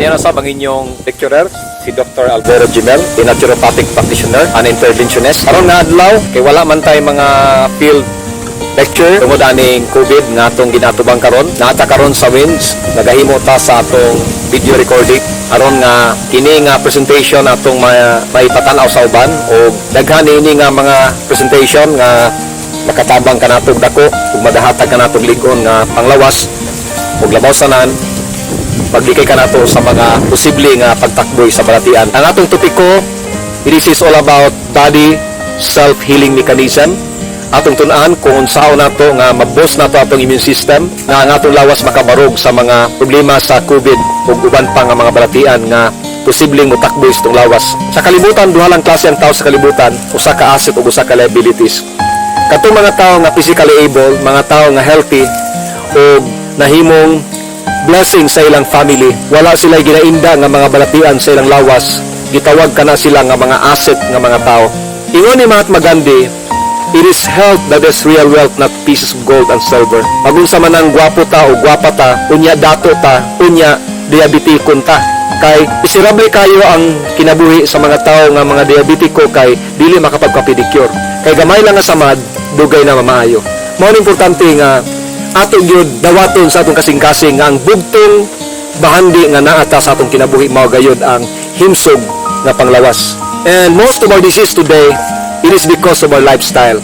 Ayan na sa ang inyong lecturer, si Dr. Alvaro Gimel, a naturopathic practitioner, an interventionist. Aron nga adlaw, kay wala man tayo mga field lecture tungod aning COVID nga atong ginatubang karon. Naata karon sa WINS, nagahimo ta sa atong video recording. Aron nga kini nga presentation atong maipatanaw sa uban o daghan ini nga mga presentation nga makatabang kanatog dako ug madahatag kanatog ligon nga panglawas ug labaw sanan paglikay ka nato sa mga posible nga pagtakboy sa balatian. Ang atong topiko, this is all about body self-healing mechanism. Atong tun-an kung sao nato nga maboost nato atong immune system nga ang atong lawas makabarog sa mga problema sa COVID ug uban pa nga mga balatian nga posibleng motakboy sa itong lawas. Sa kalibutan, duha lang klase ang tao sa kalibutan, usa ka asset ug usa ka liabilities. Katong mga tao nga physically able, mga tao nga healthy ug nahimong blessing sa ilang family, wala sila ginainda nga mga balatian sa ilang lawas, gitawag kana sila nga mga asset nga mga tao. Ingon ni Mahatma Gandhi, it is health that is real wealth, not pieces of gold and silver. Pagunsa man ang gwapo ta o gwapa ta, unya dato ta, unya diabetikon ta. Kay isirable kayo ang kinabuhi sa mga tao nga mga diabetiko kay dili makapagpa-pedicure. Kay gamay lang nga samad, dugay na mamaayo. Mao importante nga ato gyud dawaton sa atong kasing-kasing nga ang bugtong bahandi nga naata sa atong kinabuhi mao gayud ang himsog nga panglawas. And most of our disease today, it is because of our lifestyle.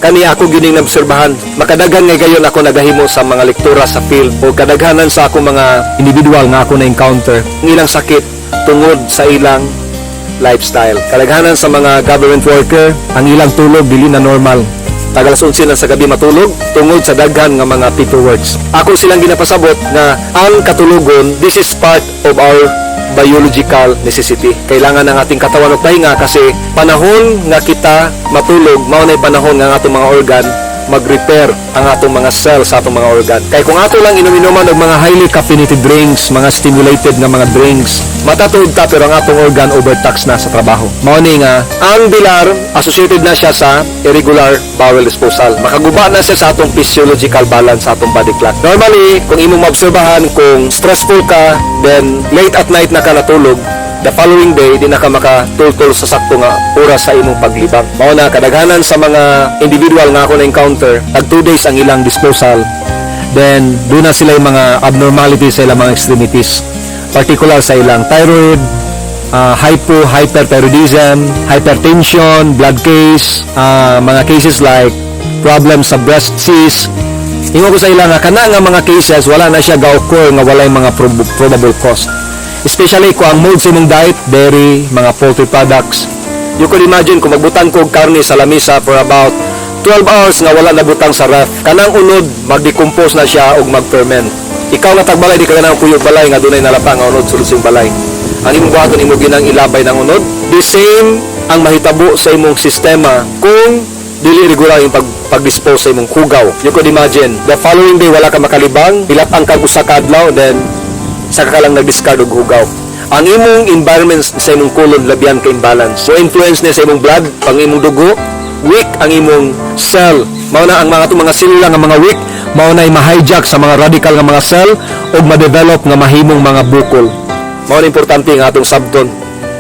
Kani ako gyud ning naobserbahan, makadaghan nga gayon ako nagahimo sa mga lektura sa field o kadaghanan sa ako mga individual nga ako na-encounter ang ilang sakit tungod sa ilang lifestyle. Kadaghanan sa mga government worker, ang ilang tulog dili na normal. Tagalas 11 lang sa gabi matulog tungod sa daghan nga mga paperworks. Ako silang ginapasabot na ang katulogon, this is part of our biological necessity. Kailangan ng ating katawan og pahinga kasi panahon nga kita matulog, mao nay panahon nga ang atong mga organ mag-repair ang atong mga cells sa atong mga organ. Kay kung ato lang inom-inuman og mga highly caffeinated drinks, mga stimulated nga mga drinks, matatuod ta pero ang atong organ overtax na sa trabaho. Mao ni nga ang bilar associated na siya sa irregular bowel disposal. Makaguba na siya sa atong physiological balance sa atong body clock. Normally, kung imong maobserbahan kung stressful ka, then late at night na ka natulog, the following day, di na ka makatultol sa sakto nga oras sa imong paglibang. Mao na kadaghanan sa mga individual nga ako na-encounter, tag 2 days ang ilang disposal, then doon na sila yung mga abnormalities sa ilang mga extremities. Particular sa ilang thyroid, hyperthyroidism, hypertension, blood case, mga cases like problems sa breast cysts. Ingon ko sa ilang nga kana nga mga cases, wala na siya ga-occur nga walay mga probable cause. Especially kung ang mode sa imong diet, dairy, mga poultry products. You could imagine kung magbutang ko karne sa lamisa for about 12 hours nga wala nabutang sa ref. Kanang unod, mag-decompose na siya o mag-ferment. Ikaw nga tagbalay, di ka ganang kuyog balay nga dunay nalapa nga unod sulusing balay. Ang imong buhaton imo ginang ilabay ng unod. The same ang mahitabo sa imong sistema kung dili regular yung pag-dispose sa imong hugaw. You could imagine, the following day wala ka makalibang, bilat ang kag-usa ka adlaw, then saka ka lang nag-discard og hugaw. Ang imong environment sa imong colon labyan ka imbalance. So influence niya sa imong blood, pang imong dugo, weak ang imong cell. Mao na ang mga selula nga mga weak, mao na ma-hijack sa mga radical nga mga cell ug ma-develop nga mahimong mga bukol. Mao na importante nga atong sabton.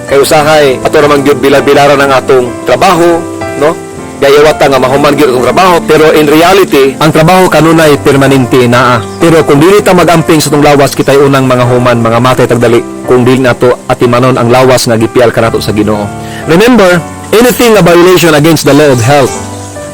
Kay usahay ato ra man gyud bilar-bilaran ang atong trabaho, no? Gayawata nga mahuman gyud ang trabaho, pero in reality ang trabaho kanunay permanente naa. Pero kung dili ta magamping sa tong lawas, kitay unang mga human, mga matay tagdali kung dili nato atimanon ang lawas nga gipial kanato sa Ginoo. Remember, anything a violation against the law of health,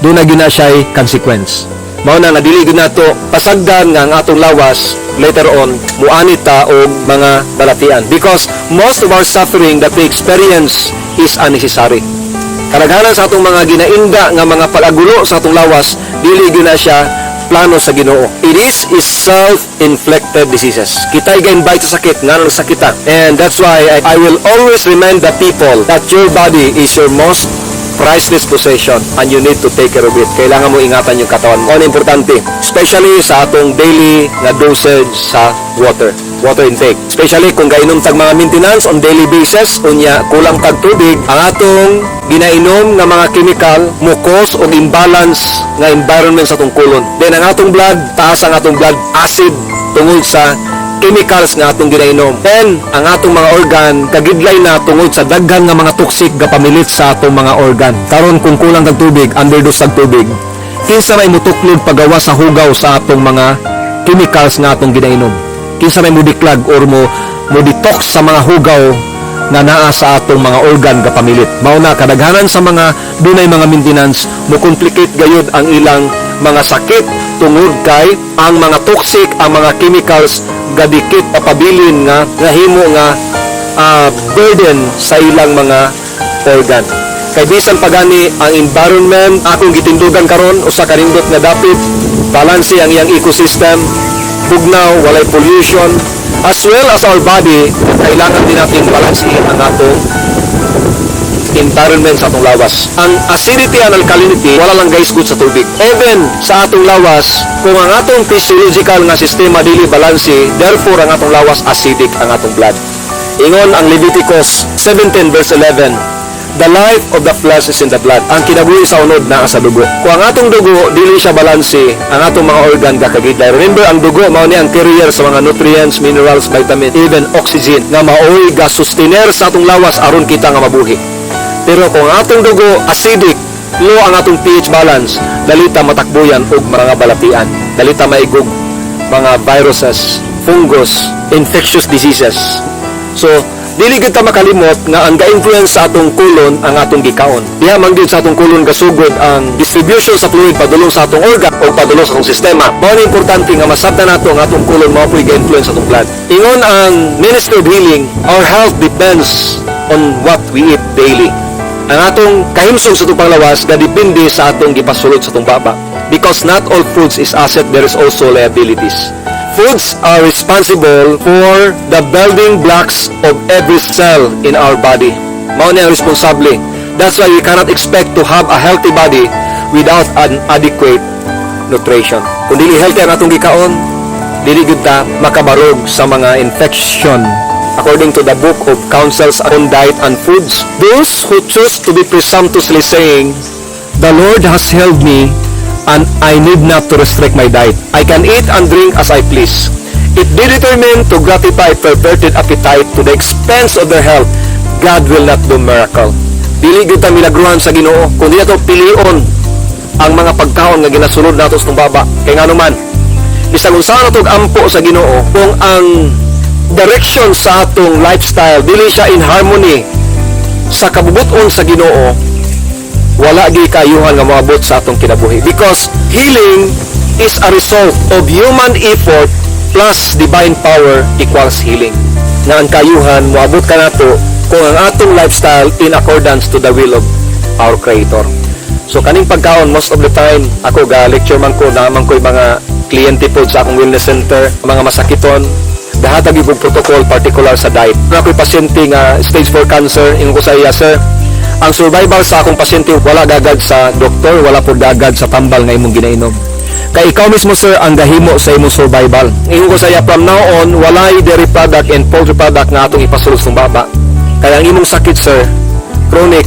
do na gina siya consequence. Mao na dili gyud nato pasagdan nga ang atong lawas later on muanit ta og mga balatian, because most of our suffering that we experience is unnecessary. Kadaghanan sa atong mga ginainda nga mga palagulo sa atong lawas, dili gyud na siya plano sa Ginoo. It is self-inflicted diseases. Kita'y ga-invite sa sakit, nga nang sakita. And that's why I will always remind the people that your body is your most priceless possession and you need to take care of it. Kailangan mo ingatan yung katawan mo. Ano importante? Especially sa atong daily na dosage sa water intake. Especially kung gainom tag mga maintenance on daily basis, unya kulang tag tubig, ang atong ginainom nga mga chemical mukos o imbalance nga environment sa atong kulon. Then ang atong blood, taas ang atong blood acid tungod sa chemicals nga atong ginainom. Then ang atong mga organ kagidlay na tungod sa daghan nga mga toxic nga pamilit sa atong mga organ. Karon kung kulang kag tubig, underdose sa tubig, kinsa may mutuklod pagawa sa hugaw sa atong mga chemicals nga atong ginainom. Kinsa may mudiklag or mo detox sa mga hugaw na naa sa atong mga organ nga pamilit. Mao na kadaghanan sa mga dunay mga maintenance mo complicate gayud ang ilang mga sakit tungod kay ang mga toxic, ang mga chemicals gadikit papabilin nga himo nga burden sa ilang mga organ. Kay bisan pagani ang environment akong gitindugan karon usa ka nindot nga dapit balanse ang iyang ecosystem, bugnaw, walay pollution, as well as our body, kailangan din natin balansehin ang atong environment sa atong lawas. Ang acidity and alkalinity, wala lang guys good sa tubig. Even sa atong lawas, kung ang atong physiological nga sistema dili balanse, therefore ang atong lawas acidic ang atong blood. Ingon ang Leviticus 17 verse 11, the life of the flesh is in the blood. Ang kinabuhi sa unod naa sa dugo. Kung ang atong dugo dili siya balanse, ang atong mga organ kakagidlay. Remember, ang dugo mao ni ang carrier sa mga nutrients, minerals, vitamin, even oxygen nga maoy ga sustainer sa atong lawas aron kita nga mabuhi. Pero kung ang atong dugo acidic, low ang atong pH balance, dalita matakbuyan og mga balatian. Dalita maigog mga viruses, fungus, infectious diseases. So, dili gid ta makalimot nga ang ga-influence sa atong kulon ang atong gikaon. Diha man gyud sa atong kulon gasugod ang distribution sa fluid padulong sa atong organ o padulong sa atong sistema. Mao ni importante nga masabtan nato ang atong kulon mao puy ga-influence sa atong blood. Ingon ang Ministry of Healing, our health depends on what we eat daily. Ang atong kahimsog sa atong panglawas gadepende sa atong gipasulod sa atong baba. Because not all foods is asset, there is also liabilities. Foods are responsible for the building blocks of every cell in our body. Mao ni ang responsable. That's why we cannot expect to have a healthy body without an adequate nutrition. Kung dili healthy ang atong gikaon, dili gyud ta makabarog sa mga infection. According to the book of Counsels on Diet and Foods, those who choose to be presumptuously saying, "The Lord has healed me, and I need not to restrict my diet. I can eat and drink as I please." If they determine to gratify perverted appetite to the expense of their health, God will not do miracle. Dili gyud ta milagruhan sa Ginoo, kundi ato pilion ang mga pagkaon nga ginasulod nato sa baba. Kay ngano man, bisag unsa na tog ampo sa Ginoo, kung ang direction sa atong lifestyle dili siya in harmony sa kabubuton sa Ginoo, wala gi kayuhan nga moabot sa atong kinabuhi. Because healing is a result of human effort plus divine power equals healing. Nga ang kayuhan moabot ka nato kung ang atong lifestyle in accordance to the will of our Creator. So kaning pagkaon, most of the time ako ga lecture man ko na man ko'y mga kliyente po sa akong wellness center, mga masakiton, dahatag yung protocol particular sa diet. Ako'y pasyente nga stage 4 cancer, ingon ko sa iya, sir, ang survival sa akong pasyente wala gagad sa doktor, wala po gagad sa tambal nga imong ginainom. Kay ikaw mismo, sir, ang gahimo sa imong survival. Ingon ko sa iya, from now on, walay dairy product and poultry product nga atong ipasulod sa baba. Kaya ang imong sakit, sir, chronic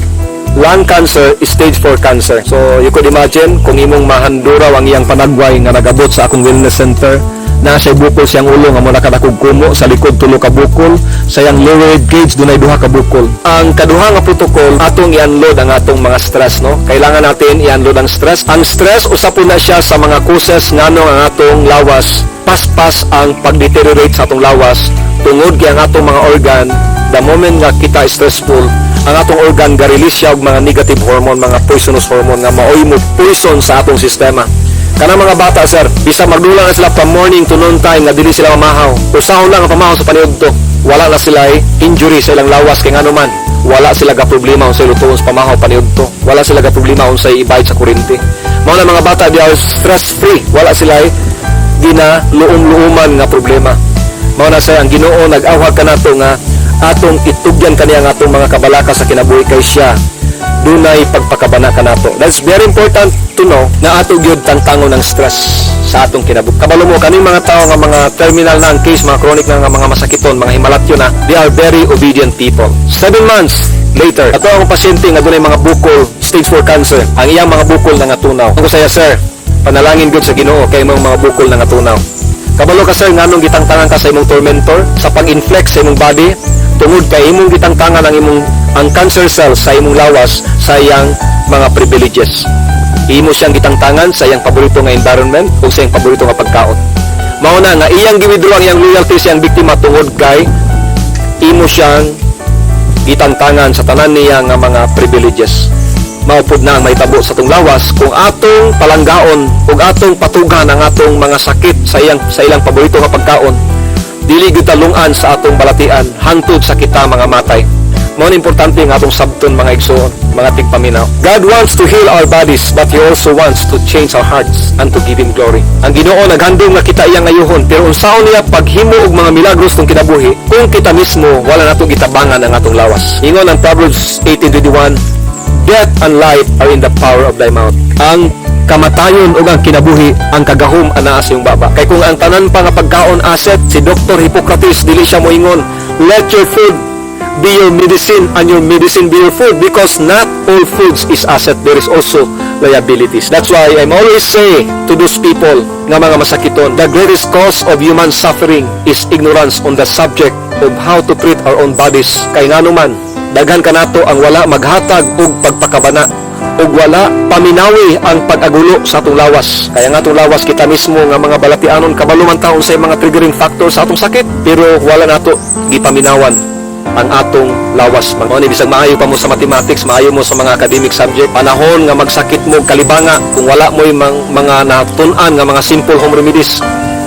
lung cancer, stage 4 cancer. So, you could imagine kung imong mahanduraw ang iyang panagway nga nagabot sa akong wellness center, nasa bukol siyang ulo nga mo nakadakog kumo sa likod tulo ka bukol, sa iyang lower rib cage dunay duha ka bukol. Ang kaduha nga protocol atong i-unload ang atong mga stress, no? Kailangan natin i-unload ang stress. Ang stress usapon na siya sa mga causes ngano ang atong lawas paspas ang pag-deteriorate sa atong lawas tungod kay ang atong mga organ the moment nga kita stressful, ang atong organ ga-release siya og mga negative hormone, mga poisonous hormone nga maoy mo poison sa atong sistema. Kanang mga bata, sir, bisa magdula na sila from morning to noon time nga dili sila mamahaw. Usahon lang ang pamahaw sa paniudto. Wala na sila injury sa ilang lawas kay ngano man. Wala sila ga problema unsay lutuon sa pamahaw paniudto. Wala sila ga problema unsay ibayad sa kuryente. Mao na mga bata, they are stress free. Wala sila ginaluom-luuman nga problema. Mao na say ang Ginoo nag-awhag kanato nga atong itugyan kaniya nga atong mga kabalaka sa kinabuhi kay siya dunay pagpakabana kanato. That's very important to know na ato gyud tantangon ng stress sa atong kinabuhi. Kabalo mo kaning mga tao nga mga terminal na ang case, mga chronic na nga mga masakiton, mga himalatyo na, they are very obedient people. 7 months later, ato ang pasyente nga dunay mga bukol, stage 4 cancer, ang iyang mga bukol na nga tunaw. Ako saya, sir, panalangin gyud sa Ginoo kay mga bukol na nga tunaw. Kabalo ka sir nganong gitangtangan ka sa imong tormentor sa pag-inflect sa imong body tungod kay imong gitangtangan ang cancer cells sa imong lawas sa iyang mga privileges. Imo siyang gitangtangan sa iyang paborito nga environment o sa iyang paborito nga pagkaon. Mao na nga iyang gi-withdraw ang iyang loyalty sa iyang biktima tungod kay imo siyang gitangtangan sa tanan niya nga mga privileges. Maupod na ang mahitabo sa atong lawas kung atong palanggaon ug atong patugan ang atong mga sakit sa ilang paborito nga pagkaon. Dili gyud talungan sa atong balatian hangtod sa kita mga matay. Mao importante nga atong sabton mga igsoon, mga tigpaminaw. God wants to heal our bodies, but He also wants to change our hearts and to give Him glory. Ang Ginoo naghandom nga kita iyang ngayuhon, pero unsaon niya paghimo og mga milagros tong kinabuhi kung kita mismo wala nato gitabangan ang atong lawas. Ingon ang Proverbs 18:21, death and life are in the power of thy mouth. Ang kamatayon ug ang kinabuhi, ang kagahom anaa sa iyong baba. Kay kung ang tanan pa nga pagkaon asset, si Dr. Hippocrates dili siya moingon, let your food be your medicine and your medicine be your food, because not all foods is asset, there is also liabilities. That's why I'm always say to those people nga mga masakiton, the greatest cause of human suffering is ignorance on the subject of how to treat our own bodies. Kay nganuman daghan kanato ang wala maghatag og pagpakabana ug wala paminawi ang pag-agulo sa atong lawas. Kaya nga atong lawas kita mismo nga mga balatianon kabalo man taon sa mga triggering factor sa atong sakit, pero wala nato gipaminawan ang atong lawas. Mao ni bisag maayo pa mo sa mathematics, maayo mo sa mga academic subject, panahon nga magsakit mo kalibanga kung wala mo mga natun-an nga mga simple home remedies,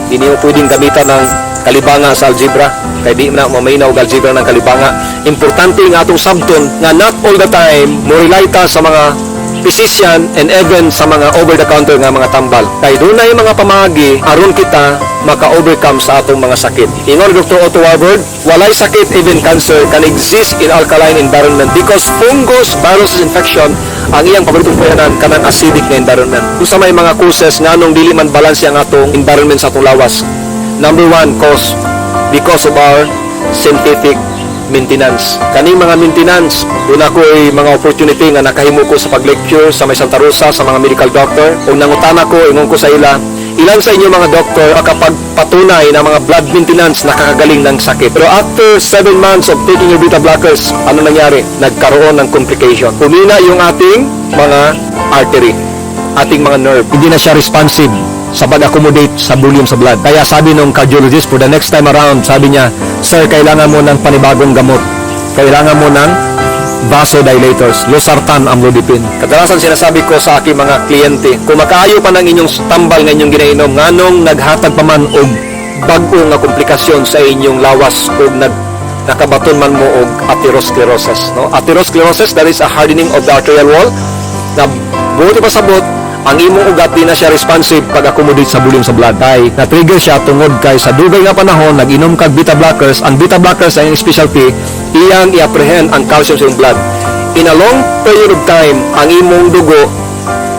hindi mo pwedeng gamitan ng kalibanga sa algebra, kay di na maminaw og algebra ng kalibanga. Importante nga atong sabton nga not all the time mo rely ta sa mga physician and even sa mga over-the-counter nga mga tambal. Kay dunay mga pamagi aron kita maka-overcome sa atong mga sakit. Ingon Dr. Otto Warburg, walay sakit, even cancer, can exist in alkaline environment because fungus, viruses, infection ang iyang paboritong puyanan kanang acidic na environment. Kung sa may mga causes nganong dili man balance ang atong environment sa atong lawas. Number 1 cause, because of our synthetic maintenance. Kaning mga maintenance, doon ako ay mga opportunity nga nakahimo ko sa pag-lecture sa may Santa Rosa sa mga medical doctor. Kung nangutana ko, ingon ko sa ilan sa inyo mga doktor kapag patunay na mga blood maintenance nakakagaling ng sakit. Pero after 7 months of taking your beta blockers, ano nangyari? Nagkaroon ng complication. Humina yung ating mga artery, ating mga nerve. Hindi na siya responsive sa pag-accommodate sa volume sa blood. Kaya sabi nung cardiologist, for the next time around, sabi niya, sir, kailangan mo ng panibagong gamot. Kailangan mo ng vasodilators, losartan, amlodipine. Kadalasan sinasabi ko sa aking mga kliyente, kung makaayo pa ng inyong tambal ng inyong ginainom, nganong naghatag pa man og bago nga komplikasyon sa inyong lawas o nakabaton man mo og atherosclerosis. No? Atherosclerosis, that is a hardening of the arterial wall na buti pa sabot, ang imong ugat di na siya responsive pag-accommodate sa volume sa blood. Kay na-trigger siya tungod kay sa dugay nga panahon nag-inom kag beta blockers. Ang beta blockers ay specialty, iyang i-apprehend ang calcium sa iyong blood. In a long period of time, ang imong dugo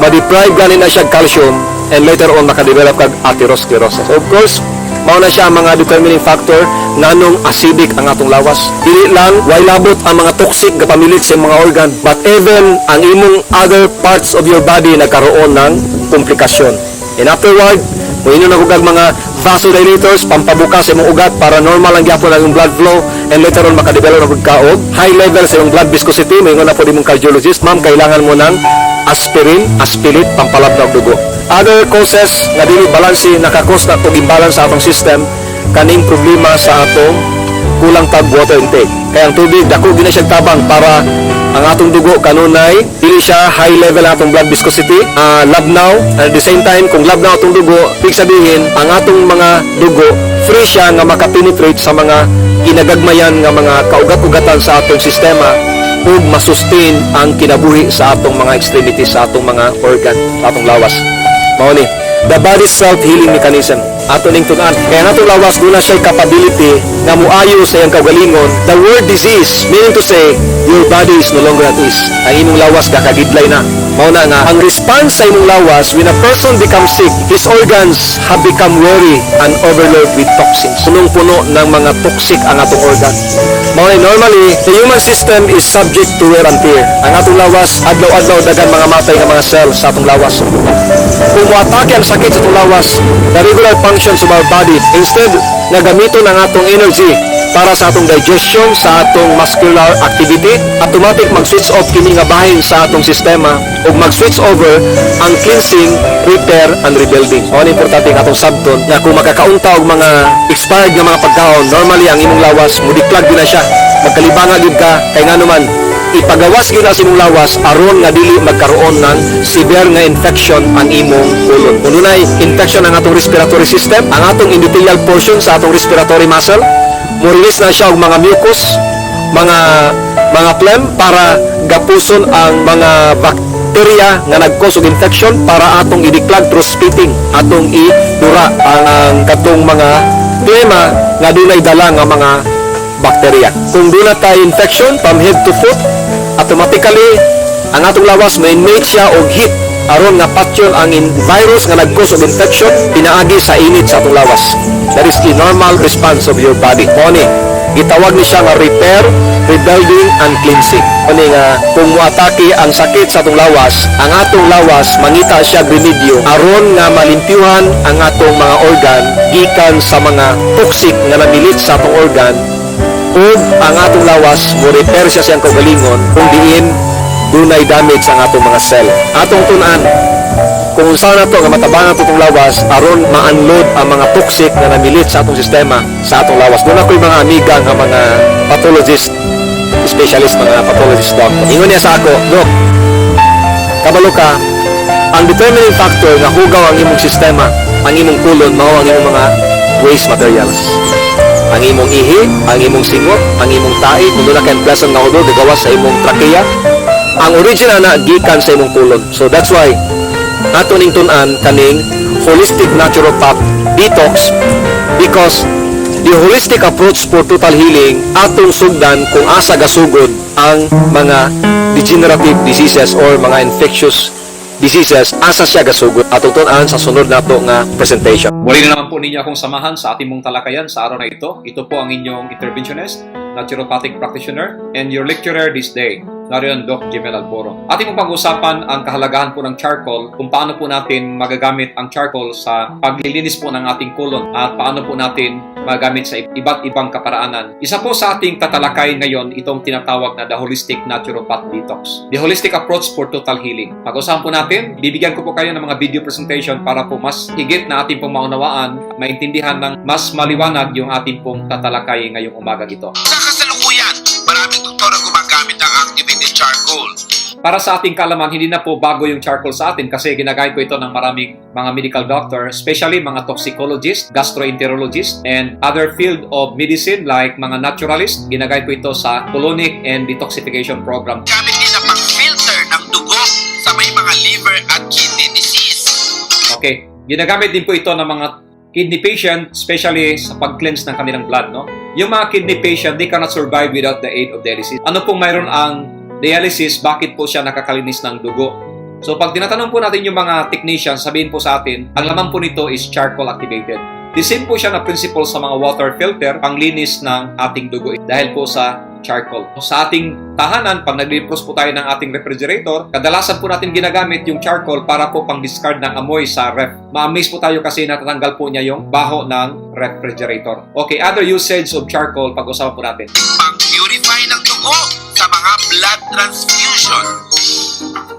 ma-deprive ganin na siya calcium and later on makadevelop kag atherosclerosis. So of course, mao na siya ang mga determining factor nganong acidic ang atong lawas. Dili lang way labot ang mga toxic nga pamilit sa mga organ, but even ang imong other parts of your body nagkaroon ng komplikasyon. And afterward, muino na kag mga vasodilators pampabuka sa imong ugat para normal ang gyapon ang blood flow, and later on makadevelop og kaog high level sa imong blood viscosity. Moingon na po imong cardiologist, ma'am, kailangan mo ng aspirin, aspilit, pampalabnaw og dugo. Other causes nga dili balanse nakakos na og imbalance sa atong system, kaning problema sa atong kulang tag water intake. Kaya ang tubig dako gina siya tabang para ang atong dugo kanunay dili siya high level atong blood viscosity, labnaw, at the same time kung labnaw atong dugo, ibig sabihin ang atong mga dugo free siya nga makapenetrate sa mga ginagagmayan nga mga kaugat-ugatan sa atong sistema ug masustain ang kinabuhi sa atong mga extremities, sa atong mga organ, sa atong lawas. Mao ni the body's self-healing mechanism. Ato ning tun-an. Kaya natong lawas doon na siya capability na muayo sa iyang kaugalingon. The word disease, meaning to say, your body is no longer at ease. Ang imong lawas kakagidlay na. Mao na nga, ang response sa imong lawas, when a person becomes sick, his organs have become weary and overloaded with toxins. Punong-puno ng mga toxic ang atong organ. Mao na normally, the human system is subject to wear and tear. Ang atong lawas, adlaw-adlaw dagan mga matay nga mga cells sa atong lawas. kung muatake ang sakit sa itong lawas, the regular functions of our body, instead nga gamiton ang atong energy para sa atong digestion, sa atong muscular activity, automatic mag-switch off kini nga bahin sa atong sistema ug mag-switch over ang cleansing, repair, and rebuilding. O importante ang atong sabton na kung makakaunta og mga expired nga mga pagkaon, normally ang imong lawas mudiklag din na siya. Magkalibanga gyud ka kay nganuman ipagawas gyud na sa imong lawas aron nga dili magkaroon ng severe nga infection ang imong kulon. Kung dunay infection ang atong respiratory system, ang atong endothelial portion sa atong respiratory muscle, mo-release na siya og mga mucus, mga phlegm para gapuson ang mga bacteria nga nag-cause og infection para atong idiklag through spitting, atong idura ang katong mga plema nga dunay dala nga mga bacteria. Kung doon na tayo infection from head to foot, automatically ang atong lawas may innate siya og heat aron nga patyon ang virus nga nag-cause of infection pinaagi sa init sa atong lawas. That is the normal response of your body. Oni, gitawag ni siya nga repair, rebuilding, and cleansing. Oni nga kung muatake ang sakit sa atong lawas, ang atong lawas mangita siya remedyo aron nga malimpyuhan ang atong mga organ gikan sa mga toxic nga namilit sa atong organ ug ang atong lawas mo repair siya siyang kaugalingon kung diin dunay damage ang atong mga cell. Atong tun-an kung unsa na to nga matabangan to itong lawas aron ma-unload ang mga toxic na namilit sa atong sistema sa atong lawas. Doon ako'y mga amiga nga mga pathologist, specialist, mga pathologist doctor. Ingon niya sa ako, Dok, kabalo ka, ang determining factor nga hugaw ang imong sistema, ang imong kulon, mao ang imong mga waste materials. Ang imong ihi, ang imong singot, ang imong tae, kung doon na kayong pleasant nga odor, gagawas sa imong trachea, ang original na gikan sa imong kulon. So that's why ato ning tun-an kaning holistic naturopath detox, because the holistic approach for total healing atong sugdan kung asa gasugod ang mga degenerative diseases or mga infectious diseases, asa siya gasugod. Atong tun-an sa sunod nato nga presentation. Muli na naman po ninyo akong samahan sa ating mong talakayan sa araw na ito. Ito po ang inyong interventionist, naturopathic practitioner, and your lecturer this day, Narion Doc Jimel Alboro. Ating pong pag-usapan ang kahalagahan po ng charcoal, kung paano po natin magagamit ang charcoal sa paglilinis po ng ating kulon at paano po natin magagamit sa iba't ibang kaparaanan. Isa po sa ating tatalakay ngayon itong tinatawag na the holistic naturopath detox. The holistic approach for total healing. Pag-usapan po natin, bibigyan ko po kayo ng mga video presentation para po mas higit na ating pong maunawaan, maintindihan ng mas maliwanag yung ating pong tatalakay ngayong umaga ito. Sa kasalukuyan, maraming doktor ang gumagamit ng activated charcoal. Para sa ating kalaman, hindi na po bago yung charcoal sa atin kasi ginagamit ko ito ng maraming mga medical doctor, especially mga toxicologist, gastroenterologist, and other field of medicine like mga naturalist. Ginagamit ko ito sa colonic and detoxification program. Gamit din na pang-filter ng dugo sa may mga liver at kidney disease. Okay, ginagamit din po ito ng mga kidney patient, especially sa pag-cleanse ng kanilang blood, no? Yung mga kidney patient, they cannot survive without the aid of dialysis. Ano pong mayroon ang dialysis, bakit po siya nakakalinis ng dugo? So pag tinatanong po natin yung mga technicians, sabihin po sa atin, ang laman po nito is charcoal activated. The same po siya na principle sa mga water filter, panglinis ng ating dugo dahil po sa charcoal. Sa ating tahanan, pag nag-defrost po tayo ng ating refrigerator, kadalasan po natin ginagamit yung charcoal para po pang-discard ng amoy sa ref. Ma-amaze po tayo kasi natatanggal po niya yung baho ng refrigerator. Okay, other usage of charcoal, pag-usapan po natin. Pang-purify ng dugo sa mga blood transfusion.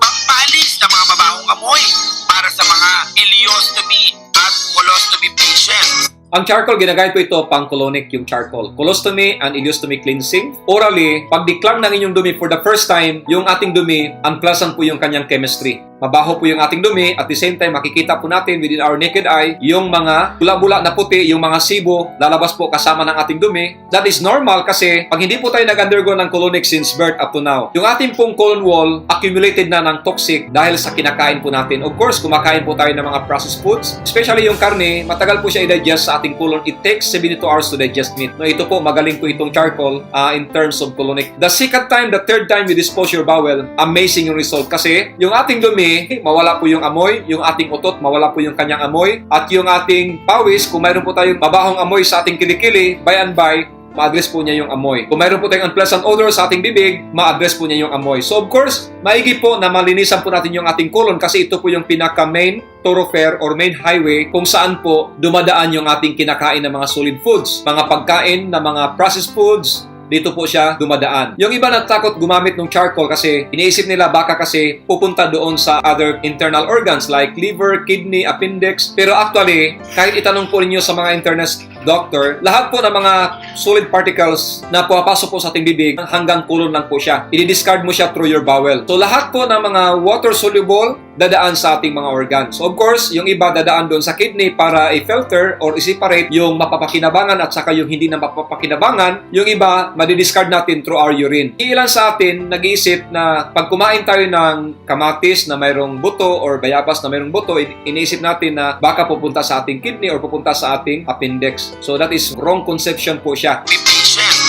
Pampalis ng mga mabahong amoy para sa mga ileostomy at colostomy patients. Ang charcoal, ginagamit po ito pang colonic yung charcoal. Colostomy and ileostomy cleansing. Orally, pag declang ng inyong dumi for the first time, yung ating dumi, unpleasant po yung kanyang chemistry. Mabaho po yung ating dumi. At the same time, makikita po natin within our naked eye, yung mga bula-bula na puti, yung mga sibo, lalabas po kasama ng ating dumi. That is normal kasi pag hindi po tayo nag-undergo ng colonic since birth up to now, yung ating pong colon wall, accumulated na ng toxic dahil sa kinakain po natin. Of course, kumakain po tayo ng mga processed foods, especially yung karne, matagal po siya i-digest sa ating colon. It takes 72 hours to digest meat. No, ito po, magaling po itong charcoal in terms of colonic. The second time, the third time you dispose your bowel, amazing yung result kasi yung ating dumi, mawala po yung amoy, yung ating utot, mawala po yung kanyang amoy, at yung ating pawis, kung mayroon po tayong mabahong amoy sa ating kilikili, by and by, ma-address po niya yung amoy. Kung mayroon po tayong unpleasant odor sa ating bibig, ma-address po niya yung amoy. So of course, maigi po na malinisan po natin yung ating colon kasi ito po yung pinaka-main thoroughfare or main highway kung saan po dumadaan yung ating kinakain ng mga solid foods, mga pagkain na mga processed foods, dito po siya dumadaan. Yung iba natakot gumamit ng charcoal kasi iniisip nila baka kasi pupunta doon sa other internal organs like liver, kidney, appendix. Pero actually, kahit itanong po ninyo sa mga internist doctor, lahat po ng mga solid particles na pumapasok po sa ating bibig hanggang colon lang po siya. I-discard mo siya through your bowel. So lahat po ng mga water soluble dadaan sa ating mga organs. So of course, yung iba dadaan doon sa kidney para i-filter or i-separate yung mapapakinabangan at saka yung hindi na mapapakinabangan. Yung iba, madi-discard natin through our urine. Ilan sa atin nag-iisip na pag kumain tayo ng kamatis na mayroong buto or bayabas na mayroong buto, iniisip natin na baka pupunta sa ating kidney or pupunta sa ating appendix. So that is wrong conception po siya. Patient.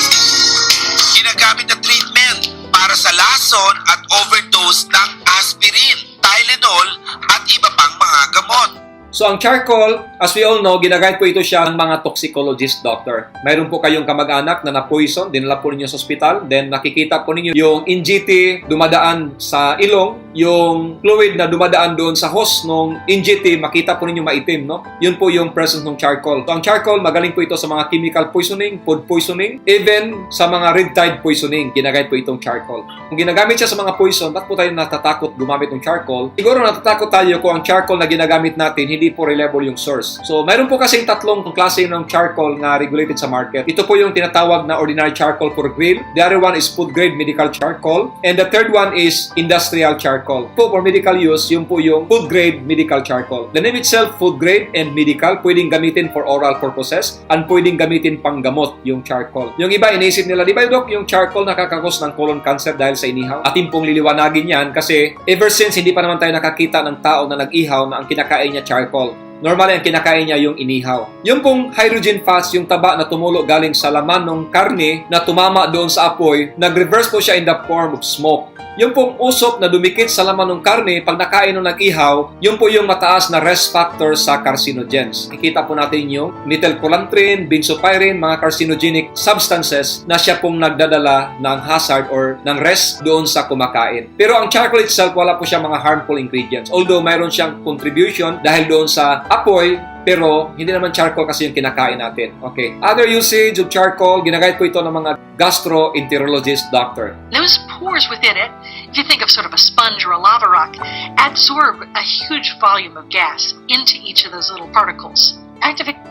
Ginagamit na treatment para sa lason at overdose ng aspirin, Tylenol at iba pang mga gamot. So ang charcoal, as we all know, ginagamit po ito siya ng mga toxicologist doctor. Mayroon po kayong kamag-anak na na-poison, dinala po ninyo sa ospital, then nakikita po ninyo yung NGT dumadaan sa ilong, yung fluid na dumadaan doon sa hose ng NGT, makita po ninyo maitim, no? Yun po yung presence ng charcoal. So ang charcoal, magaling po ito sa mga chemical poisoning, food poisoning, even sa mga red tide poisoning, ginagamit po itong charcoal. Kung ginagamit siya sa mga poison, bakit po tayo natatakot gumamit ng charcoal? Siguro natatakot tayo kung ang charcoal na ginagamit natin, hindi po reliable yung source. So, mayroon po kasing tatlong klase ng charcoal na regulated sa market. Ito po yung tinatawag na ordinary charcoal for grill. The other one is food grade medical charcoal. And the third one is industrial charcoal. Po for medical use, yun po yung food grade medical charcoal. The name itself, food grade and medical, pwedeng gamitin for oral purposes and pwedeng gamitin pang gamot yung charcoal. Yung iba, iniisip nila, di ba Dok, yung charcoal nakakakos ng colon cancer dahil sa inihaw? Atin pong liliwanagin yan kasi ever since hindi pa naman tayo nakakita ng tao na nag-ihaw na ang kinakain niya charcoal. Normally, ang kinakain niya yung inihaw. Yung pong hydrogen fats, yung taba na tumulo galing sa laman ng karne na tumama doon sa apoy, nag-reverse po siya in the form of smoke. Yung pong usok na dumikit sa laman ng karne, pag nakain o nag-ihaw, yun po yung mataas na risk factor sa carcinogens. Kikita po natin yung methylcholantrin, benzopyrene, mga carcinogenic substances na siya pong nagdadala ng hazard or ng risk doon sa kumakain. Pero ang charcoal itself, wala po siya mga harmful ingredients. Although mayroon siyang contribution dahil doon sa apoy, pero hindi naman charcoal kasi yung kinakain natin. Okay. Other usage of charcoal, ginagamit po ito ng mga gastroenterologist doctor. Those pores within it, if you think of sort of a sponge or a lava rock, absorb a huge volume of gas into each of those little particles.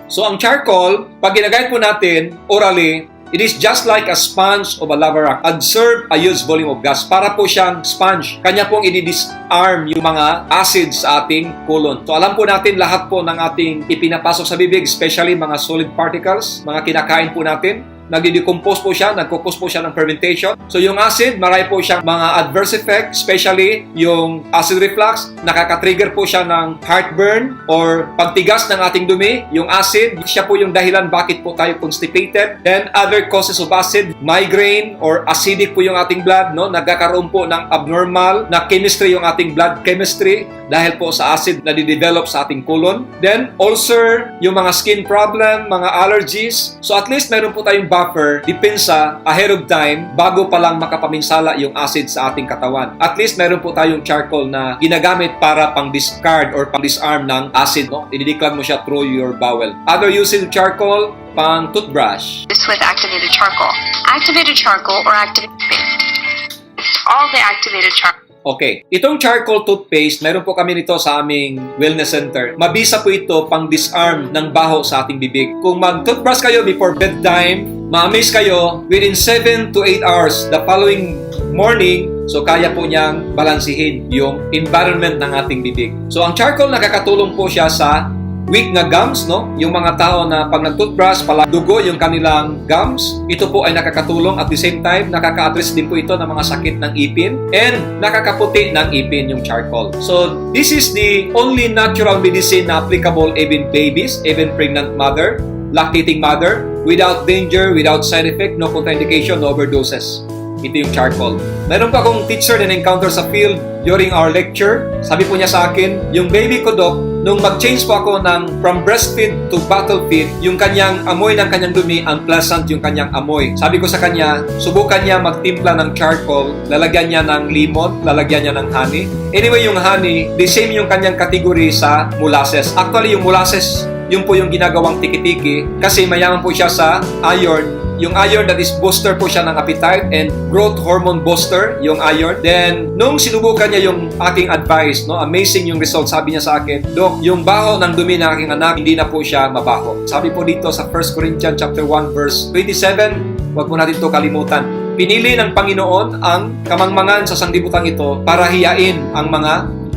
So ang charcoal, pag ginagamit po natin orally, it is just like a sponge of a lava rock. Absorb a huge volume of gas. Para po siyang sponge. Kanya pong i-disarm yung mga acids sa ating colon. So alam po natin lahat po ng ating ipinapasok sa bibig, especially mga solid particles, mga kinakain po natin, nagdi-decompose po siya, nagkukos po siya ng fermentation. So yung acid, marami po siyang mga adverse effect, especially yung acid reflux, nakaka-trigger po siya ng heartburn or pagtigas ng ating dumi. Yung acid, siya po yung dahilan bakit po tayo constipated. Then other causes of acid, migraine or acidic po yung ating blood, no? Nagkakaroon po ng abnormal na chemistry yung ating blood chemistry dahil po sa acid na di-develop sa ating colon. Then ulcer, yung mga skin problem, mga allergies. So at least meron po tayong buffer, depensa ahead of time bago pa lang makapaminsala yung acid sa ating katawan. At least meron po tayong charcoal na ginagamit para pang-discard or pang-disarm ng acid, no? Ididiklan mo siya through your bowel. Other usage of charcoal, pang toothbrush. This with activated charcoal. Activated charcoal or activated paste. All the activated charcoal. Okay. Itong charcoal toothpaste, meron po kami nito sa aming wellness center. Mabisa po ito pang disarm ng baho sa ating bibig. Kung mag-toothbrush kayo before bedtime, ma-amaze kayo within 7 to 8 hours the following morning, so kaya po niyang balansihin yung environment ng ating bibig. So ang charcoal nakakatulong po siya sa weak na gums, no? Yung mga tao na pag nag-toothbrush, dugo yung kanilang gums, ito po ay nakakatulong at the same time, nakaka-address din po ito ng mga sakit ng ipin and nakakaputi ng ipin yung charcoal. So, this is the only natural medicine na applicable even babies, even pregnant mother, lactating mother, without danger, without side effect, no contraindication, no overdoses. Ito yung charcoal. Meron pa akong teacher na encounter sa field during our lecture. Sabi po niya sa akin, yung baby ko, Doc, nung mag-change po ako from breastfeed to bottle feed, yung kanyang amoy ng kanyang dumi, unpleasant yung kanyang amoy. Sabi ko sa kanya, subukan niya magtimpla ng charcoal, lalagyan niya ng lemon, lalagyan niya ng honey. Anyway, yung honey, the same yung kanyang category sa molasses. Actually, yung molasses, yun po yung ginagawang tiki-tiki kasi mayaman po siya sa iron. Yung iron, that is booster po siya ng appetite and growth hormone booster, yung iron. Then, nung sinubukan niya yung aking advice, no, amazing yung result. Sabi niya sa akin, Doc, yung baho ng dumi ng aking anak, hindi na po siya mabaho. Sabi po dito sa 1 Corinthians chapter 1 verse 27, wag po natin ito kalimutan. Pinili ng Panginoon ang kamangmangan sa sanglibutan ito para hiyain ang mga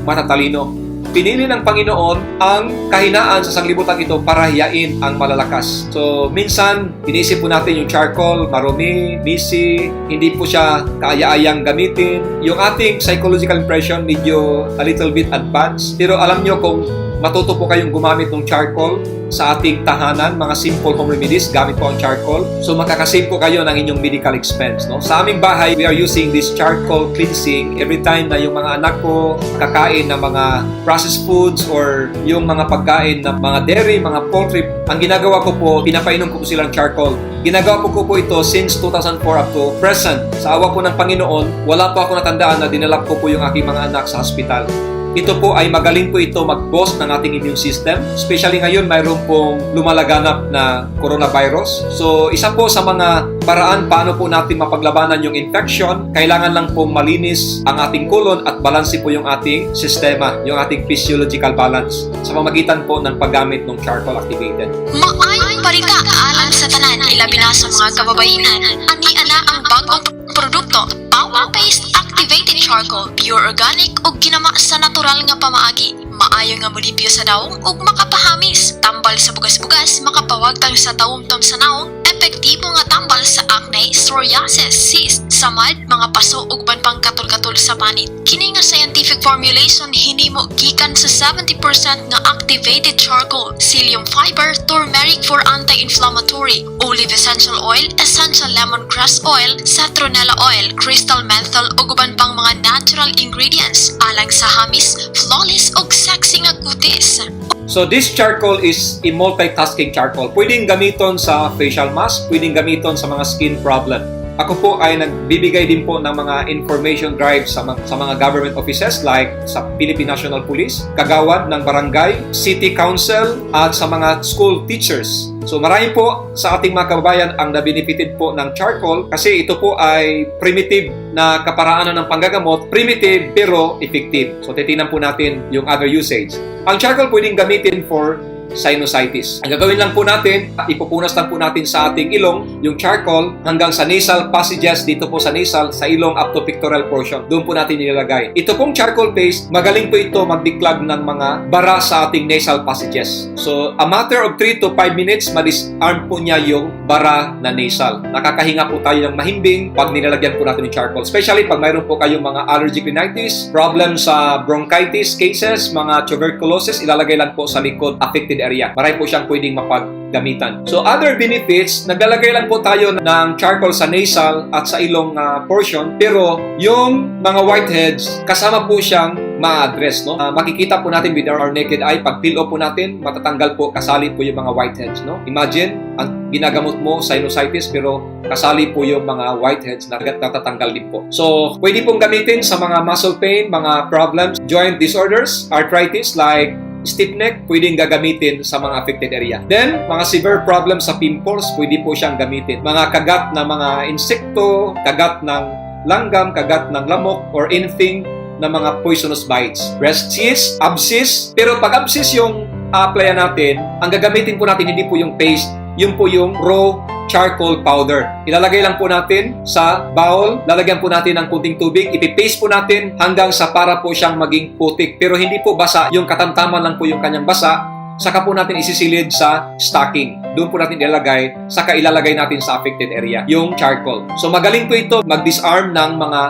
matatalino. Pinili ng Panginoon ang kahinaan sa sanglibutan ito para hiyain ang malalakas. So, minsan, inisip po natin yung charcoal, marumi, messy, hindi po siya kaaya-ayang gamitin. Yung ating psychological impression, medyo a little bit advanced. Pero alam nyo kung matuto po kayong gumamit ng charcoal sa ating tahanan, mga simple home remedies, gamit po ang charcoal. So makakasave po kayo ng inyong medical expense. No? Sa aming bahay, we are using this charcoal cleansing every time na yung mga anak ko kakain ng mga processed foods or yung mga pagkain ng mga dairy, mga poultry. Ang ginagawa ko po, pinapainom ko po silang charcoal. Ginagawa po ito since 2004 up to present. Sa awa po ng Panginoon, wala po ako natandaan na dinala ko po yung aking mga anak sa hospital. Ito po ay magaling po ito mag-boost ng ating immune system. Especially ngayon, mayroon pong lumalaganap na coronavirus. So, isa po sa mga paraan paano po natin mapaglabanan yung infection, kailangan lang pong malinis ang ating colon at balanse po yung ating sistema, yung ating physiological balance sa pamamagitan po ng paggamit ng charcoal activated. Maayong balita alang sa tanan, ilabi na sa mga kababaihan. Ani ana ang bagong produkto, Power Paste Activated Charcoal, pure organic ug ginama sa natural nga pamaagi. Maayo nga molipyo sa daong ug makapahamis, tambal sa bugas-bugas, makapawagtang sa tawumtom sa naong, epektibo nga tambal sa acne, psoriasis, cyst, samad, mga paso ug banpang katul-katul sa panit. Kini nga scientific formulation hinimo gikan sa 70% nga activated charcoal, psyllium fiber, turmeric for anti-inflammatory, olive essential oil, essential lemongrass oil, citronella oil, crystal menthol ug uban pang mga natural ingredients alang sa hamis, flawless ug sexy nga kutis. So this charcoal is a multitasking charcoal. Pwedeng gamiton sa facial mask, pwedeng gamiton sa mga skin problem. Ako po ay nagbibigay din po ng mga information drives sa mga government offices like sa Philippine National Police, kagawad ng barangay, city council, at sa mga school teachers. So marami po sa ating mga kababayan ang na-benefited po ng charcoal kasi ito po ay primitive na kaparaanan ng panggagamot, primitive pero effective. So titingnan po natin yung other usage. Ang charcoal pwedeng gamitin for sinusitis. Ang gagawin lang po natin, ipupunas lang po natin sa ating ilong yung charcoal hanggang sa nasal passages dito po sa nasal, sa ilong up to pectoral portion. Doon po natin nilalagay. Ito pong charcoal paste, magaling po ito mag-declog ng mga bara sa ating nasal passages. So, a matter of 3 to 5 minutes, ma-disarm po niya yung bara na nasal. Nakakahinga po tayo ng mahimbing pag nilalagyan po natin yung charcoal. Especially pag mayroon po kayong mga allergic rhinitis, problem sa bronchitis cases, mga tuberculosis, ilalagay lang po sa likod affected area. Marami po siyang pwedeng mapaggamitan. So, other benefits, naglalagay lang po tayo ng charcoal sa nasal at sa ilong portion, pero yung mga whiteheads, kasama po siyang ma-address, no? Makikita po natin with our naked eye, pag peel off po natin, matatanggal po, kasali po yung mga whiteheads, no? Imagine, ang ginagamot mo, sinusitis, pero kasali po yung mga whiteheads na natatanggal din po. So, pwede pong gamitin sa mga muscle pain, mga problems, joint disorders, arthritis like stiff neck, pwedeng gagamitin sa mga affected area. Then, mga severe problems sa pimples, pwede po siyang gamitin. Mga kagat na mga insekto, kagat ng langgam, kagat ng lamok, or anything na mga poisonous bites. Breast cyst, abscess. Pero pag abscess yung applyan natin, ang gagamitin po natin hindi po yung paste, yun po yung raw charcoal powder. Ilalagay lang po natin sa bowl, lalagyan po natin ng kunting tubig, ipipaste po natin hanggang sa para po siyang maging putik. Pero hindi po basa, yung katamtaman lang po yung kanyang basa, saka po natin isisilid sa stocking. Doon po natin ilalagay, saka ilalagay natin sa affected area, yung charcoal. So magaling po ito mag-disarm ng mga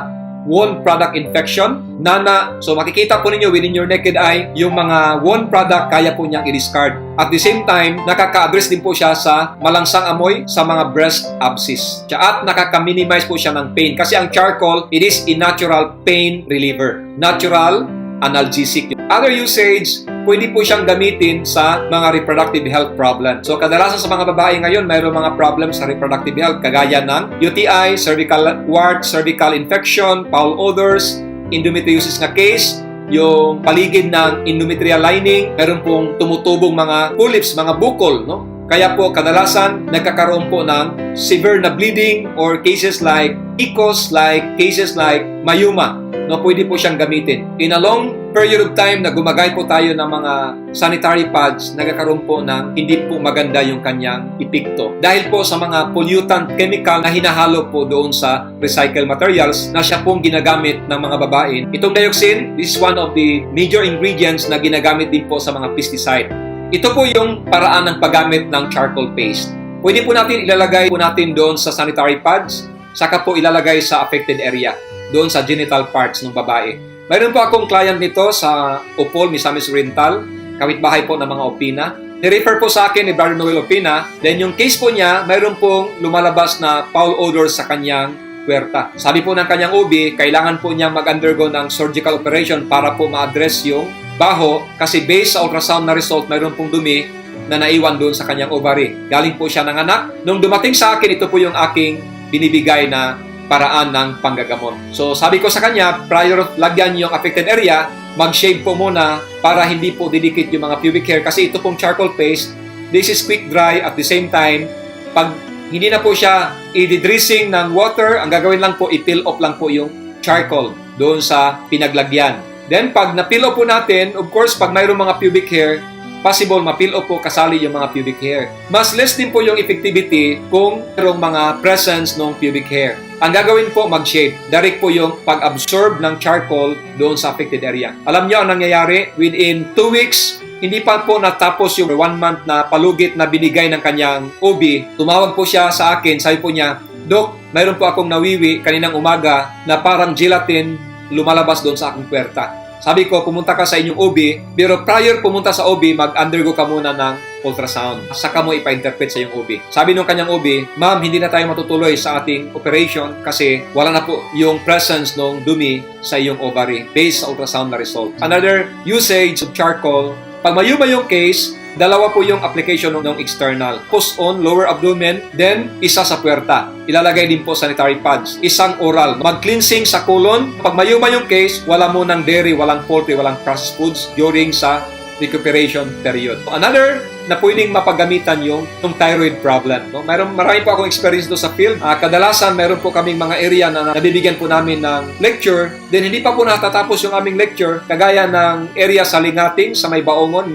wound product infection, nana. So makikita po ninyo within your naked eye, yung mga wound product kaya po niyang i-discard. At the same time, nakaka-address din po siya sa malangsang amoy sa mga breast abscess. At nakaka-minimize po siya ng pain. Kasi ang charcoal, it is a natural pain reliever. Natural analgesic. Other usage, pwede po siyang gamitin sa mga reproductive health problem. So kadalasan sa mga babae ngayon, mayroong mga problem sa reproductive health kagaya ng UTI, cervical wart, cervical infection, foul odors, endometriosis na case, yung paligid ng endometrial lining, meron pong tumutubong mga polyps, mga bukol, no? Kaya po kadalasan nagkakaroon po ng severe na bleeding or cases like PCOS, like cases like myoma. No, pwede po siyang gamitin. In a long period of time na gumagamit po tayo ng mga sanitary pads, nagkakaroon po ng hindi po maganda yung kanyang epekto. Dahil po sa mga pollutant chemical na hinahalo po doon sa recycled materials na siya pong ginagamit ng mga babae. Itong dioxin, this is one of the major ingredients na ginagamit din po sa mga pesticide. Ito po yung paraan ng paggamit ng charcoal paste. Pwede po natin ilalagay po natin doon sa sanitary pads, saka po ilalagay sa affected area, doon sa genital parts ng babae. Mayroon po akong client nito sa Opol, Misamis Oriental, kapitbahay po ng mga Opina. Ni-refer po sa akin ni Brother Noel Opina, then yung case po niya, mayroon pong lumalabas na foul odor sa kanyang puwerta. Sabi po ng kanyang OB, kailangan po niya mag-undergo ng surgical operation para po ma-address yung baho kasi based sa ultrasound na result, mayroon pong dumi na naiwan doon sa kanyang ovary. Galing po siya ng anak. Nung dumating sa akin, ito po yung aking binibigay na paraan ng panggagamot. So sabi ko sa kanya, prior lagyan yung affected area, mag-shave po muna para hindi po didikit yung mga pubic hair kasi ito pong charcoal paste, this is quick dry at the same time, pag hindi na po siya i-dressing ng water, ang gagawin lang po, i-peel off lang po yung charcoal doon sa pinaglagyan. Then pag na-peel off po natin, of course, pag mayroong mga pubic hair, possible ma-peel off po kasali yung mga pubic hair. Mas less din po yung effectivity kung mayroong mga presence ng pubic hair. Ang gagawin po, mag-shave. Direct po yung pag-absorb ng charcoal doon sa affected area. Alam nyo ang nangyayari? Within 2 weeks, hindi pa po natapos yung 1 month na palugit na binigay ng kanyang OB. Tumawag po siya sa akin, sabi po niya, Dok, mayroon po akong nawiwi kaninang umaga na parang gelatin lumalabas doon sa aking puwerta. Sabi ko, pumunta ka sa inyong OB, pero prior pumunta sa OB, mag-undergo ka muna ng ultrasound. Saka mo ipa-interpret sa iyong OB. Sabi nung kanyang OB, Ma'am, hindi na tayo matutuloy sa ating operation kasi wala na po yung presence ng dumi sa iyong ovary based sa ultrasound na result. Another usage of charcoal, pag mayuma yung case, dalawa po yung application ng external. Post on lower abdomen, then isa sa puwerta. Ilalagay din po sanitary pads. Isang oral. Mag-cleansing sa colon. Pag mayuma yung case, wala mo ng dairy, walang poultry, walang processed foods during sa recuperation period. Another na pwedeng mapagamitan yung thyroid problem. No? Marami po akong experience doon sa field. Kadalasan, meron po kaming mga area na nabibigyan po namin ng lecture. Then, hindi pa po natatapos yung aming lecture. Kagaya ng area sa Lingating, sa may Baongon,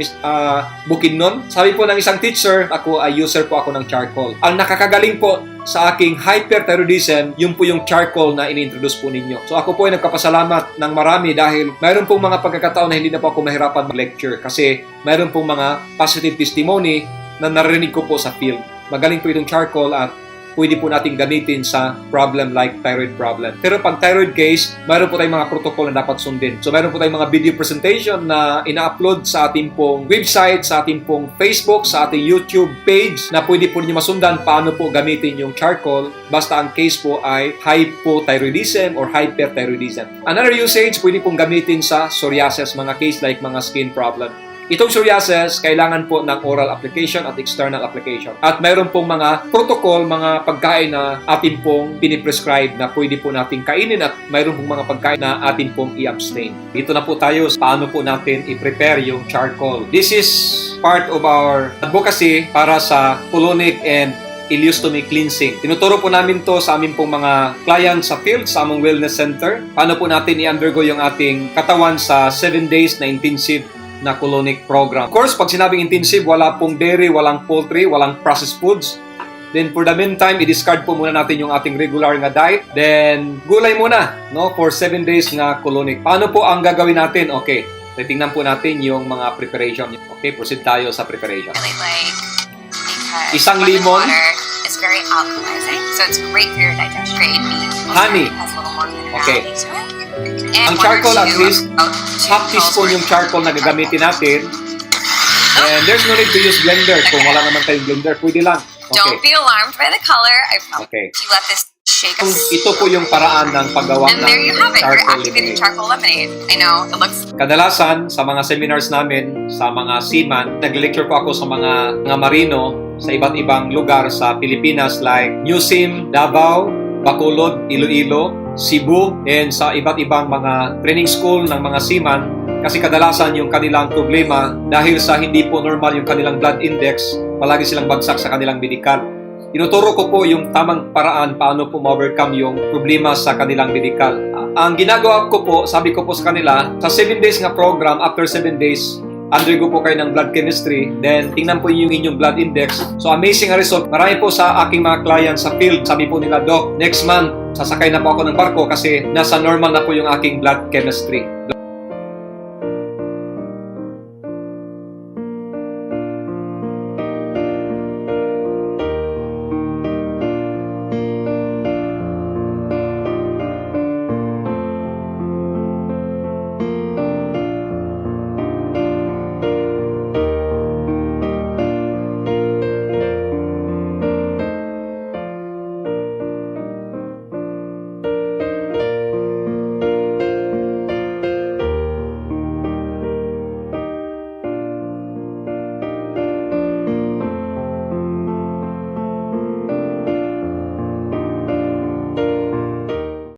Bukidnon. Sabi po ng isang teacher, ako ay user po ako ng charcoal. Ang nakakagaling po sa aking hyperthyroidism, yun po yung charcoal na in-introduce po ninyo. So ako po ay nagpapasalamat ng marami dahil mayroon pong mga pagkakataon na hindi na po ako mahirapan mag-lecture kasi mayroon pong mga positive testimony na narinig ko po sa field. Magaling po itong charcoal at pwede po natin gamitin sa problem like thyroid problem. Pero pag thyroid case, mayroon po tayong mga protocol na dapat sundin. So mayroon po tayong mga video presentation na ina-upload sa ating pong website, sa ating pong Facebook, sa ating YouTube page na pwede po niyo masundan paano po gamitin yung charcoal basta ang case po ay hypothyroidism or hyperthyroidism. Another usage, pwede pong gamitin sa psoriasis, mga case like mga skin problem. Itong psoriasis, kailangan po ng oral application at external application. At mayroon pong mga protocol, mga pagkain na atin pong piniprescribe na pwede po natin kainin at mayroon pong mga pagkain na atin pong i-abstain. Dito na po tayo paano po natin i-prepare yung charcoal. This is part of our advocacy para sa colonic and ileostomy cleansing. Tinuturo po namin to sa amin pong mga client sa field, sa among wellness center. Paano po natin i-undergo yung ating katawan sa 7 days na intensive na colonic program. Of course, pag sinabing intensive, wala pong dairy, walang poultry, walang processed foods. Then for the meantime, i-discard po muna natin yung ating regular nga diet. Then gulay muna, no, for 7 days nga colonic. Paano po ang gagawin natin? Okay, titingnan po natin yung mga preparation. Okay, proceed tayo sa preparation. Really like because Isang lemon limon. water is very alkalizing, so it's great for your digestion. Great Honey. It has a little more Okay. minerality to it. And Ang charcoal, at least, about 2 half teaspoon yung charcoal na gagamitin natin. And there's no need to use blender. Kung wala naman tayong blender, pwede lang. Don't Okay. be alarmed by the color. I promise Okay. you let this shake a Ito po yung paraan ng paggawa and there you have it, your charcoal activated lemonade. charcoal lemonade. I know, it looks Kadalasan sa mga seminars namin sa mga seaman, nag-lecture po ako sa mga marino sa iba't ibang lugar sa Pilipinas like Newsim, Davao, Bacolod, Iloilo, Cebu, and sa iba't ibang mga training school ng mga seaman kasi kadalasan yung kanilang problema dahil sa hindi po normal yung kanilang blood index, palagi silang bagsak sa kanilang medical. Tinuturo ko po yung tamang paraan paano po ma-overcome yung problema sa kanilang medical. Ang ginagawa ko po, sabi ko po sa kanila, sa 7 days nga program, after 7 days, undergo po kayo ng blood chemistry, then tingnan po yung inyong blood index. So amazing ang result. Marami po sa aking mga clients sa field, sabi po nila, Doc, next month, sasakay na po ako ng barko kasi nasa normal na po yung aking blood chemistry.